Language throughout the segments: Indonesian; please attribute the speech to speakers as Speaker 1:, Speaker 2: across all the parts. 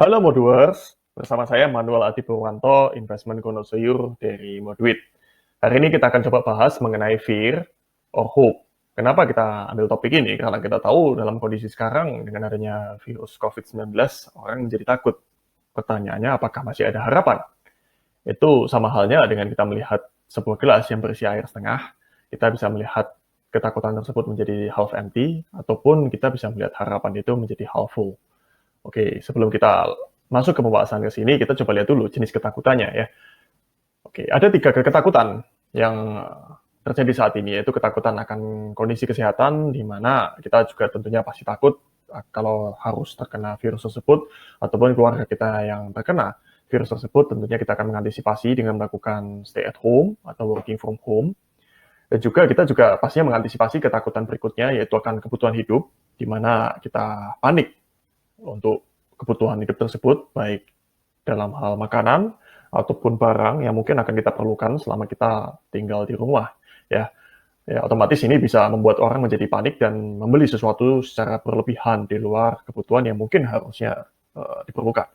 Speaker 1: Halo Moduers, bersama saya Manuel Adi Purwanto, Investment Connoisseur dari Moduit. Hari ini kita akan coba bahas mengenai fear or hope. Kenapa kita ambil topik ini? Karena kita tahu dalam kondisi sekarang dengan adanya virus COVID-19, orang menjadi takut. Pertanyaannya, apakah masih ada harapan? Itu sama halnya dengan kita melihat sebuah gelas yang berisi air setengah, kita bisa melihat ketakutan tersebut menjadi half empty, ataupun kita bisa melihat harapan itu menjadi half full. Oke, sebelum kita masuk ke pembahasan ke sini, kita coba lihat dulu jenis ketakutannya ya. Oke, ada 3 ketakutan yang terjadi saat ini, yaitu ketakutan akan kondisi kesehatan, di mana kita juga tentunya pasti takut kalau harus terkena virus tersebut, ataupun keluarga kita yang terkena virus tersebut, tentunya kita akan mengantisipasi dengan melakukan stay at home atau working from home. Dan juga kita juga pastinya mengantisipasi ketakutan berikutnya, yaitu akan kebutuhan hidup, di mana kita panik untuk kebutuhan hidup tersebut, baik dalam hal makanan ataupun barang yang mungkin akan kita perlukan selama kita tinggal di rumah. Ya, otomatis ini bisa membuat orang menjadi panik dan membeli sesuatu secara berlebihan di luar kebutuhan yang mungkin harusnya diperlukan.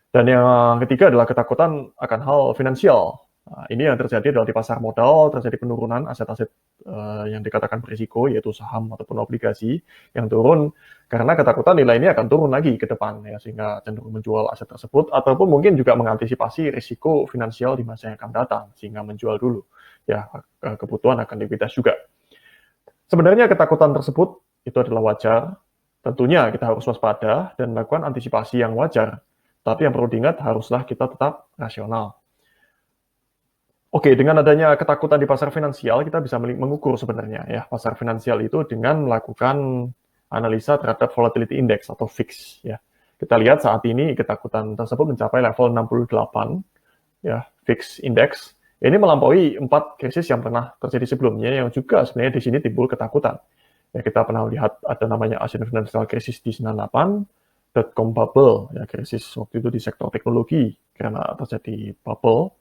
Speaker 1: Dan yang ketiga adalah ketakutan akan hal finansial. Nah, ini yang terjadi adalah di pasar modal, terjadi penurunan aset-aset yang dikatakan berisiko, yaitu saham ataupun obligasi yang turun karena ketakutan nilai ini akan turun lagi ke depan, ya, sehingga cenderung menjual aset tersebut, ataupun mungkin juga mengantisipasi risiko finansial di masa yang akan datang, sehingga menjual dulu. Ya, kebutuhan akan likuiditas juga. Sebenarnya ketakutan tersebut itu adalah wajar. Tentunya kita harus waspada dan melakukan antisipasi yang wajar. Tapi yang perlu diingat, haruslah kita tetap rasional. Oke, dengan adanya ketakutan di pasar finansial, kita bisa mengukur sebenarnya ya pasar finansial itu dengan melakukan analisa terhadap volatility index atau VIX ya. Kita lihat saat ini ketakutan tersebut mencapai level 68 ya, VIX index. Ini melampaui 4 krisis yang pernah terjadi sebelumnya yang juga sebenarnya di sini timbul ketakutan. Ya, kita pernah lihat ada namanya Asian Financial Crisis di 98, dot-com bubble, ya krisis waktu itu di sektor teknologi karena terjadi bubble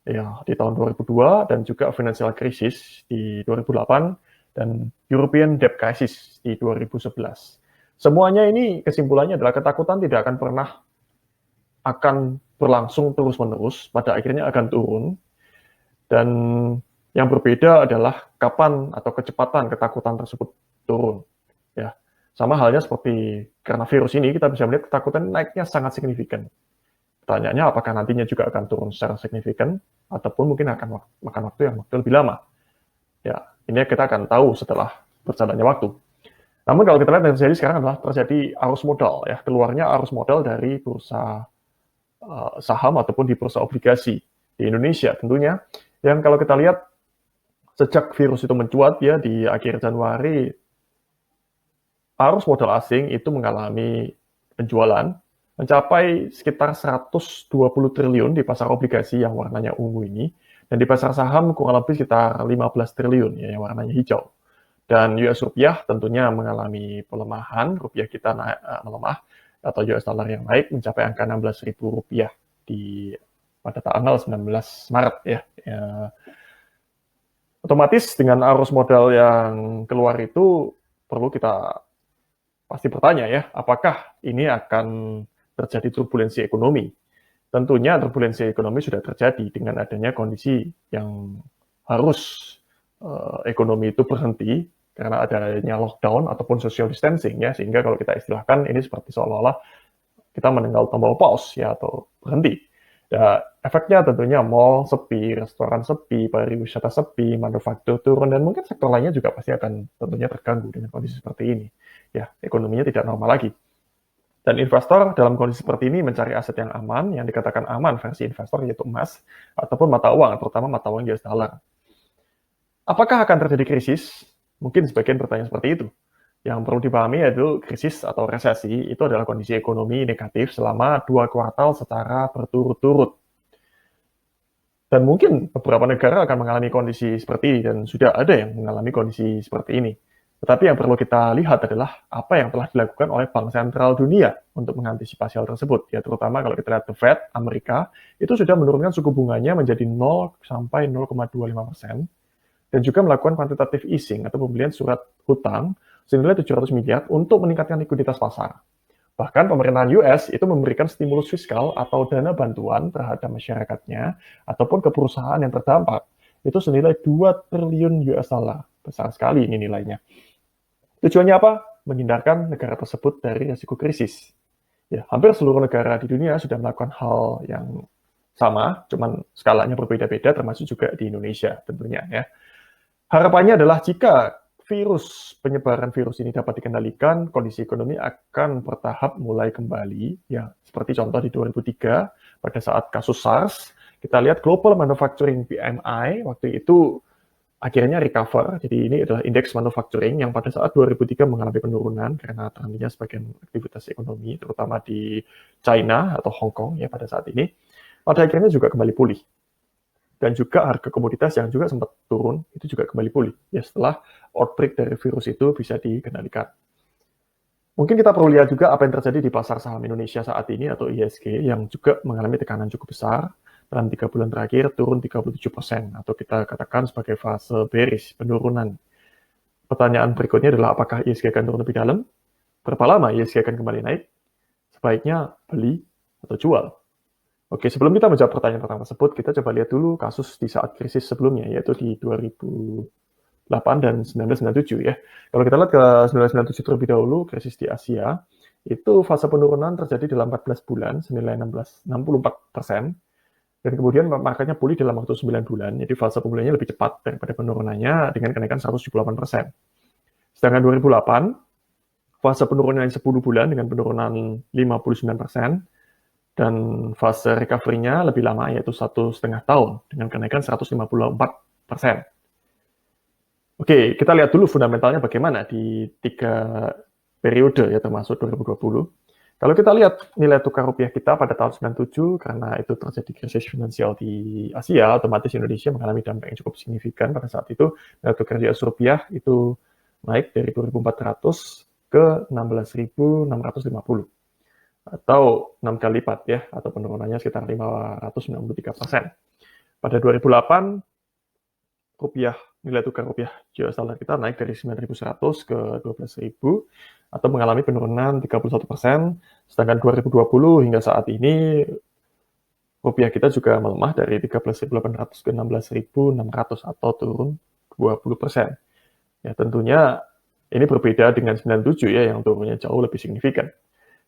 Speaker 1: ya di tahun 2002, dan juga financial crisis di 2008 dan European debt crisis di 2011. Semuanya ini kesimpulannya adalah ketakutan tidak akan pernah akan berlangsung terus-menerus, pada akhirnya akan turun, dan yang berbeda adalah kapan atau kecepatan ketakutan tersebut turun. Ya, sama halnya seperti karena virus ini, kita bisa melihat ketakutan naiknya sangat signifikan. Pertanyaannya, apakah nantinya juga akan turun secara signifikan, ataupun mungkin akan makan waktu yang lebih lama. Ya, ini kita akan tahu setelah berjalannya waktu. Namun kalau kita lihat yang terjadi sekarang adalah terjadi arus modal, ya, keluarnya arus modal dari bursa saham ataupun di bursa obligasi di Indonesia tentunya. Yang kalau kita lihat sejak virus itu mencuat ya di akhir Januari, arus modal asing itu mengalami penjualan mencapai sekitar 120 triliun di pasar obligasi yang warnanya ungu ini, dan di pasar saham kurang lebih sekitar 15 triliun ya, yang warnanya hijau. Dan US rupiah tentunya mengalami pelemahan, rupiah kita melemah, atau US dollar yang naik mencapai angka 16.000 rupiah pada tanggal 19 Maret ya. Otomatis dengan arus modal yang keluar itu perlu kita pasti bertanya ya, apakah ini akan terjadi turbulensi ekonomi? Tentunya turbulensi ekonomi sudah terjadi dengan adanya kondisi yang harus ekonomi itu berhenti karena adanya lockdown ataupun social distancing ya, sehingga kalau kita istilahkan ini seperti seolah-olah kita meninggal tombol pause ya, atau berhenti. Ya, efeknya tentunya mall sepi, restoran sepi, pariwisata sepi, manufaktur turun, dan mungkin sektor lainnya juga pasti akan tentunya terganggu dengan kondisi seperti ini. Ya, ekonominya tidak normal lagi. Dan investor dalam kondisi seperti ini mencari aset yang aman, yang dikatakan aman versi investor yaitu emas, ataupun mata uang, terutama mata uang US dollar. Apakah akan terjadi krisis? Mungkin sebagian bertanya seperti itu. Yang perlu dipahami yaitu krisis atau resesi itu adalah kondisi ekonomi negatif selama 2 kuartal secara berturut-turut. Dan mungkin beberapa negara akan mengalami kondisi seperti ini, dan sudah ada yang mengalami kondisi seperti ini. Tetapi yang perlu kita lihat adalah apa yang telah dilakukan oleh Bank Sentral Dunia untuk mengantisipasi hal tersebut. Ya, terutama kalau kita lihat The Fed, Amerika, itu sudah menurunkan suku bunganya menjadi 0 sampai 0,25%, dan juga melakukan quantitative easing atau pembelian surat hutang senilai 700 miliar untuk meningkatkan likuiditas pasar. Bahkan pemerintahan US itu memberikan stimulus fiskal atau dana bantuan terhadap masyarakatnya ataupun ke perusahaan yang terdampak. Itu senilai 2 triliun US dollar. Besar sekali ini nilainya. Tujuannya apa? Menghindarkan negara tersebut dari risiko krisis. Ya, hampir seluruh negara di dunia sudah melakukan hal yang sama, cuman skalanya berbeda-beda, termasuk juga di Indonesia tentunya ya. Harapannya adalah jika penyebaran virus ini dapat dikendalikan, kondisi ekonomi akan bertahap mulai kembali, ya seperti contoh di 2003 pada saat kasus SARS, kita lihat Global Manufacturing PMI waktu itu akhirnya recover. Jadi ini adalah indeks manufacturing yang pada saat 2003 mengalami penurunan karena terhentinya sebagian aktivitas ekonomi, terutama di China atau Hong Kong ya pada saat ini. Pada akhirnya juga kembali pulih. Dan juga harga komoditas yang juga sempat turun, itu juga kembali pulih. Ya setelah outbreak dari virus itu bisa dikendalikan. Mungkin kita perlu lihat juga apa yang terjadi di pasar saham Indonesia saat ini atau IHSG yang juga mengalami tekanan cukup besar. Dalam 3 bulan terakhir turun 37%, atau kita katakan sebagai fase bearish, penurunan. Pertanyaan berikutnya adalah apakah IHSG akan turun lebih dalam? Berapa lama IHSG akan kembali naik? Sebaiknya beli atau jual? Oke, sebelum kita menjawab pertanyaan tersebut, kita coba lihat dulu kasus di saat krisis sebelumnya, yaitu di 2008 dan 1997 ya. Kalau kita lihat ke 1997 terlebih dahulu, krisis di Asia, itu fase penurunan terjadi dalam 14 bulan, senilai 64%, dan kemudian marketnya pulih dalam waktu 9 bulan, jadi fase pemulihannya lebih cepat daripada penurunannya dengan kenaikan 178%. Sedangkan 2008, fase penurunan 10 bulan dengan penurunan 59%, dan fase recovery-nya lebih lama, yaitu 1,5 tahun, dengan kenaikan 154%. Oke, kita lihat dulu fundamentalnya bagaimana di 3 periode, ya termasuk 2020. Kalau kita lihat nilai tukar rupiah kita pada tahun 97, karena itu terjadi krisis finansial di Asia, otomatis Indonesia mengalami dampak yang cukup signifikan pada saat itu. Nilai tukar US rupiah itu naik dari 2.400 ke 16.650. Atau 6 kali lipat ya, atau penurunannya sekitar 593%. Pada 2008, nilai tukar rupiah US dollar kita naik dari 9.100 ke 12.000, atau mengalami penurunan 31%, sedangkan 2020 hingga saat ini, rupiah kita juga melemah dari 13.800 ke 16.600, atau turun 20%. Ya tentunya ini berbeda dengan 97 ya, yang turunnya jauh lebih signifikan.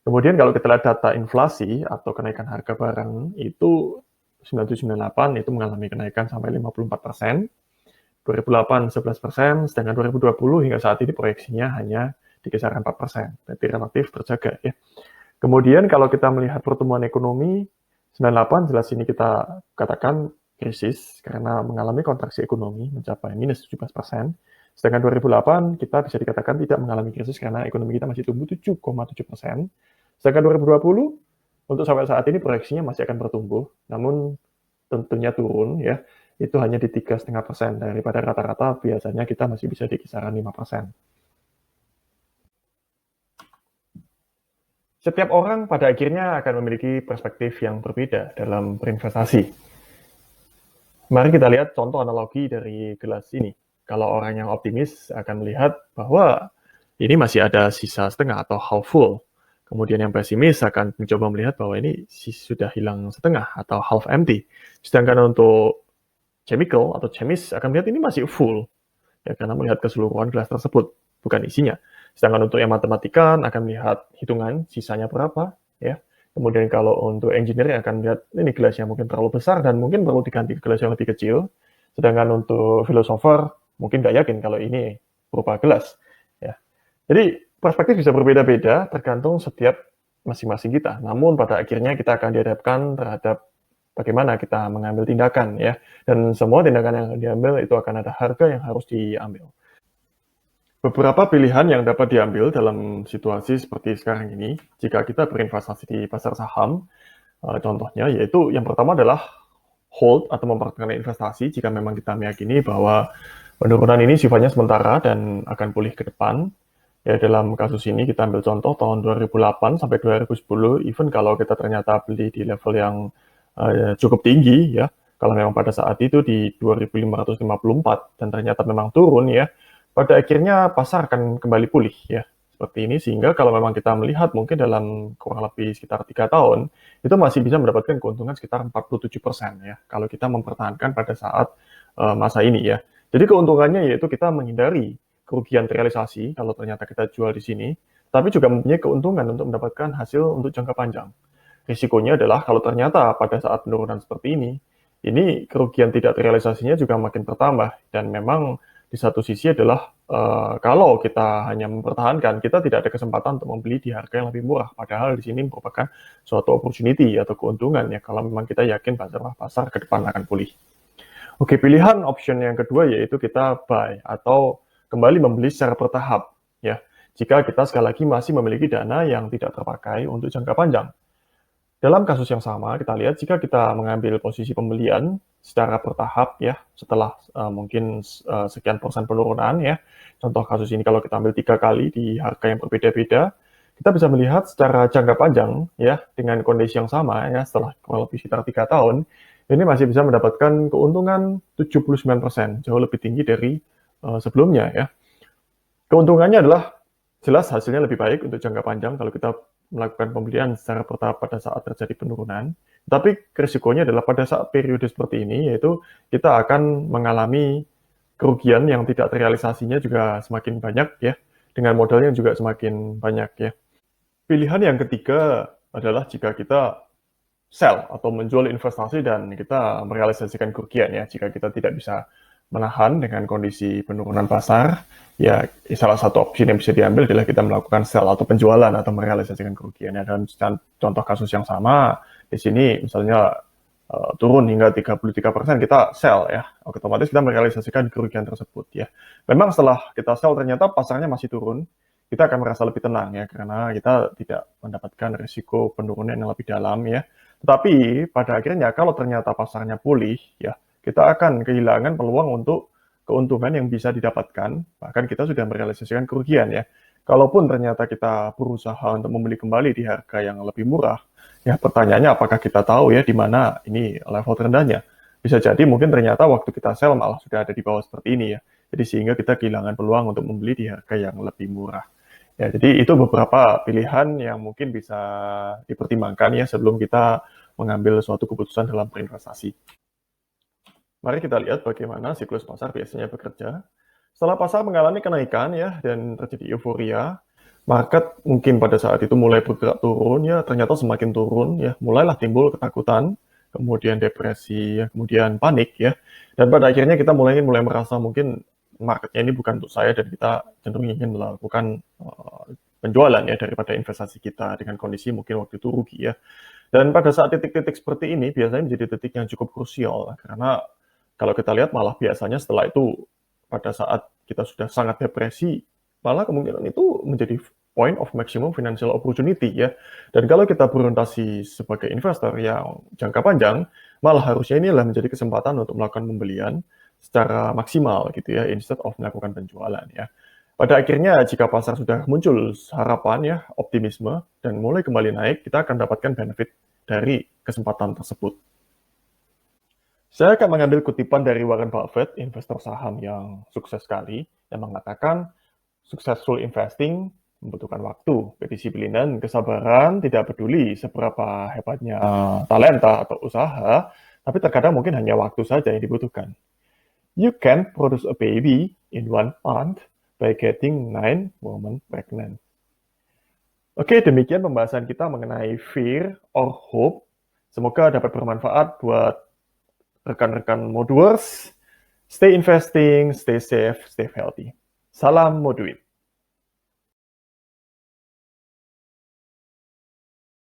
Speaker 1: Kemudian kalau kita lihat data inflasi atau kenaikan harga barang itu 9798 itu mengalami kenaikan sampai 54%, 2008 11%, sedangkan 2020 hingga saat ini proyeksinya hanya di kisaran 4%, berarti relatif terjaga ya. Kemudian kalau kita melihat pertumbuhan ekonomi 98 jelas ini kita katakan krisis karena mengalami kontraksi ekonomi mencapai minus 17%. Sedangkan 2008 kita bisa dikatakan tidak mengalami krisis karena ekonomi kita masih tumbuh 7,7%. Sedangkan 2020 untuk sampai saat ini proyeksinya masih akan bertumbuh, namun tentunya turun ya. Itu hanya di 3,5% daripada rata-rata biasanya kita masih bisa di kisaran 5%. Setiap orang pada akhirnya akan memiliki perspektif yang berbeda dalam berinvestasi. Mari kita lihat contoh analogi dari gelas ini. Kalau orang yang optimis akan melihat bahwa ini masih ada sisa setengah atau half full. Kemudian yang pesimis akan mencoba melihat bahwa ini sudah hilang setengah atau half empty. Sedangkan untuk chemical atau chemis akan melihat ini masih full. Ya, karena melihat keseluruhan gelas tersebut, bukan isinya. Sedangkan untuk yang matematikan akan melihat hitungan sisanya berapa. Ya. Kemudian kalau untuk engineering akan melihat ini gelas yang mungkin terlalu besar dan mungkin perlu diganti ke gelas yang lebih kecil. Sedangkan untuk filosofer mungkin nggak yakin kalau ini berupa gelas. Ya. Jadi perspektif bisa berbeda-beda tergantung setiap masing-masing kita. Namun pada akhirnya kita akan dihadapkan terhadap bagaimana kita mengambil tindakan ya. Dan semua tindakan yang diambil itu akan ada harga yang harus diambil. Beberapa pilihan yang dapat diambil dalam situasi seperti sekarang ini, jika kita berinvestasi di pasar saham, contohnya yaitu yang pertama adalah hold atau mempertahankan investasi jika memang kita meyakini bahwa penurunan ini sifatnya sementara dan akan pulih ke depan. Ya dalam kasus ini kita ambil contoh tahun 2008 sampai 2010, even kalau kita ternyata beli di level yang cukup tinggi ya, kalau memang pada saat itu di 2.554 dan ternyata memang turun ya, pada akhirnya pasar akan kembali pulih ya, seperti ini, sehingga kalau memang kita melihat mungkin dalam kurang lebih sekitar 3 tahun, itu masih bisa mendapatkan keuntungan sekitar 47% ya, kalau kita mempertahankan pada saat masa ini ya. Jadi keuntungannya yaitu kita menghindari kerugian terrealisasi kalau ternyata kita jual di sini, tapi juga mempunyai keuntungan untuk mendapatkan hasil untuk jangka panjang. Risikonya adalah kalau ternyata pada saat penurunan seperti ini kerugian tidak terrealisasinya juga makin bertambah, dan memang di satu sisi adalah kalau kita hanya mempertahankan, kita tidak ada kesempatan untuk membeli di harga yang lebih murah. Padahal di sini merupakan suatu opportunity atau keuntungan ya, kalau memang kita yakin pasar ke depan akan pulih. Oke, pilihan option yang kedua yaitu kita buy atau kembali membeli secara bertahap ya. Jika kita sekali lagi masih memiliki dana yang tidak terpakai untuk jangka panjang. Dalam kasus yang sama, kita lihat jika kita mengambil posisi pembelian secara bertahap ya, setelah mungkin sekian persen penurunan ya. Contoh kasus ini kalau kita ambil 3 kali di harga yang berbeda-beda, kita bisa melihat secara jangka panjang ya, dengan kondisi yang sama ya, setelah kurang lebih sekitar 3 tahun, ini masih bisa mendapatkan keuntungan 79%, jauh lebih tinggi dari sebelumnya ya. Keuntungannya adalah jelas hasilnya lebih baik untuk jangka panjang kalau kita melakukan pembelian secara bertahap pada saat terjadi penurunan. Tapi risikonya adalah pada saat periode seperti ini, yaitu kita akan mengalami kerugian yang tidak terrealisasinya juga semakin banyak ya, dengan modalnya juga semakin banyak ya. Pilihan yang ketiga adalah jika kita sell atau menjual investasi dan kita merealisasikan kerugian ya, jika kita tidak bisa menahan dengan kondisi penurunan pasar, ya salah satu opsi yang bisa diambil adalah kita melakukan sell atau penjualan atau merealisasikan kerugian. Ya, dan contoh kasus yang sama, di sini misalnya turun hingga 33%, kita sell ya, otomatis kita merealisasikan kerugian tersebut ya. Memang setelah kita sell ternyata pasarnya masih turun, kita akan merasa lebih tenang ya, karena kita tidak mendapatkan risiko penurunan yang lebih dalam ya. Tetapi pada akhirnya kalau ternyata pasarnya pulih ya, kita akan kehilangan peluang untuk keuntungan yang bisa didapatkan, bahkan kita sudah merealisasikan kerugian ya. Kalaupun ternyata kita berusaha untuk membeli kembali di harga yang lebih murah, ya pertanyaannya apakah kita tahu ya di mana ini level terendahnya. Bisa jadi mungkin ternyata waktu kita sell malah sudah ada di bawah seperti ini ya. Jadi sehingga kita kehilangan peluang untuk membeli di harga yang lebih murah. Ya, jadi itu beberapa pilihan yang mungkin bisa dipertimbangkan ya sebelum kita mengambil suatu keputusan dalam berinvestasi. Mari kita lihat bagaimana siklus pasar biasanya bekerja. Setelah pasar mengalami kenaikan ya dan terjadi euforia, market mungkin pada saat itu mulai bergerak turun ya, ternyata semakin turun ya, mulailah timbul ketakutan, kemudian depresi ya, kemudian panik ya. Dan pada akhirnya kita mulai merasa mungkin marketnya ini bukan untuk saya dan kita cenderung ingin melakukan penjualan ya daripada investasi kita dengan kondisi mungkin waktu itu rugi ya. Dan pada saat titik-titik seperti ini biasanya menjadi titik yang cukup krusial karena kalau kita lihat malah biasanya setelah itu pada saat kita sudah sangat depresi, malah kemungkinan itu menjadi point of maximum financial opportunity ya. Dan kalau kita berorientasi sebagai investor yang jangka panjang, malah harusnya inilah menjadi kesempatan untuk melakukan pembelian secara maksimal gitu ya, instead of melakukan penjualan ya. Pada akhirnya jika pasar sudah muncul harapan ya, optimisme, dan mulai kembali naik, kita akan dapatkan benefit dari kesempatan tersebut. Saya akan mengambil kutipan dari Warren Buffett, investor saham yang sukses sekali, yang mengatakan, successful investing membutuhkan waktu, kedisiplinan, kesabaran, tidak peduli seberapa hebatnya talenta atau usaha, tapi terkadang mungkin hanya waktu saja yang dibutuhkan. You can produce a baby in 1 month by getting 9 women pregnant. Oke, demikian pembahasan kita mengenai fear or hope. Semoga dapat bermanfaat buat rekan-rekan Moduers. Stay investing, stay safe, stay healthy. Salam Moduit.